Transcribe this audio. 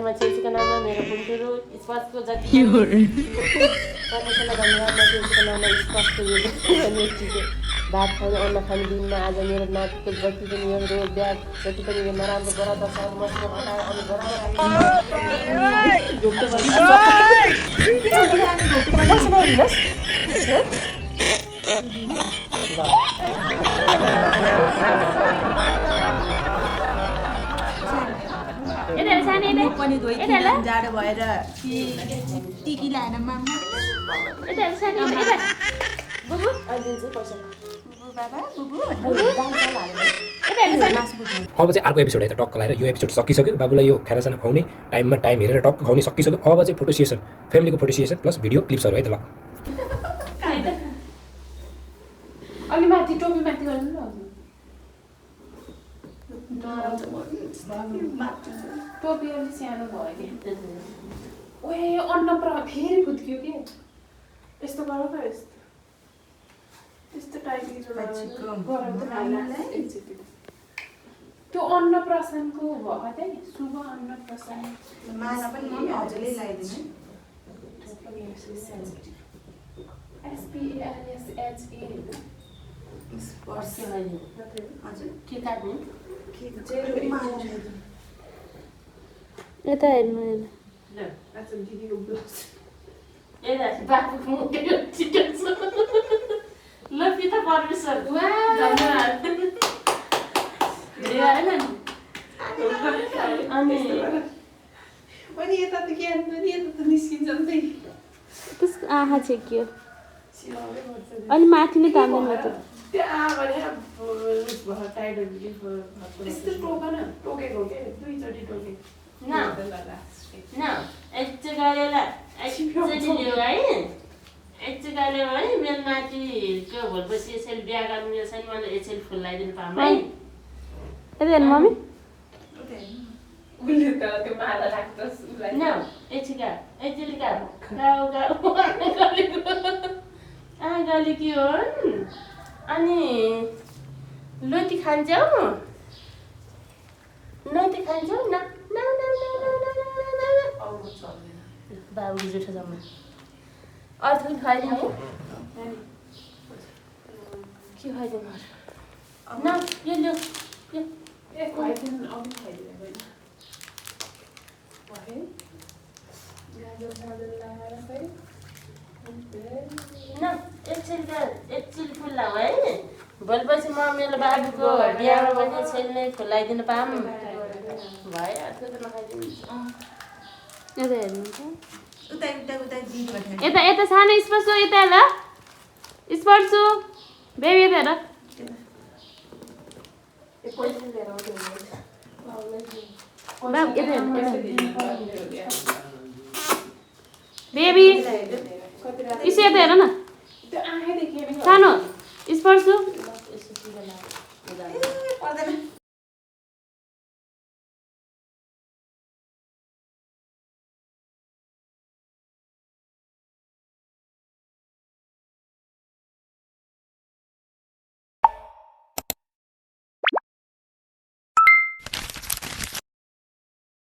चेन्सीको नाममा मेरो बुन्टुहरू स्पष्टको जति परमेश्वरलाई धन्यवाद चेन्सीको नाममा स्पष्टको यो भात खाने अन्न खाने दिनमा आज मेरो नातिको जति पनि यो रोग ब्याग जति पनि यो नराम्रो गराउँदा मसमा हटाएर अनि पनि जाडो भएर टिकी लाएर मामा अब चाहिँ अर्को एपिसोड है त टक्क लगाएर यो एपिसोड सकिसक्यो बाबुलाई यो खानासाना खुवाउने टाइममा टाइम हेरेर टक्क खुवाउने सकिसक्यो अब चाहिँ फोटो सेसन फ्यामिलीको फोटो सेसन प्लस भिडियो क्लिप्सहरू है त ल अलि माथि टोपी माथि गर्नु न टोपी अलि सानो भयो कि ओए अन्न फेरि फुत्क्यो कि यस्तो गर त यस्तो टाइपले त्यो अन्नप्रसानको भयो त शुभ अन्नप्रसान माला पनि हजुरले लगाइदिनु यता हेर्नु ल पिता परमेश्वर धन्यवाद अनि यता त के यता त निस्किन्छ नि त्यसको आँखा छेकियो अनि माथि नै तान्दैन त त्यो भनेर टाइड टोकेको के दुईचोटि टोके न एकचोटि है मेरो नातिको भोलिपछि यसरी बिहा गर्नु छैन मलाई यसरी फुल लगाइदिनु पाऊँ है यता हेर्नु मम्मी उसले त त्यो माला राख्दछ न एकछिका गली के हो अनि लोटी खान्छौ न बाबु जुठो जम्मा अर्थ पनि खुवाइदिनु के खुवाइदिनु न यो ल्याउ खुवाइदिनु अघि खुवाइदिनु होइन गाजर लगाएर खै न एकछिन फुल लाऊ है भोलिपछि म मेरो बाबुको बिहामा पनि यसरी नै फुल लगाइदिनु पाऊँ भयो अर्थ त नखाइदिनु यता हेर्नु उता यता यता सानो स्पर्श यता हेर स्पर्श बेबी यता हेर बेबी इसो यता हेर न सानो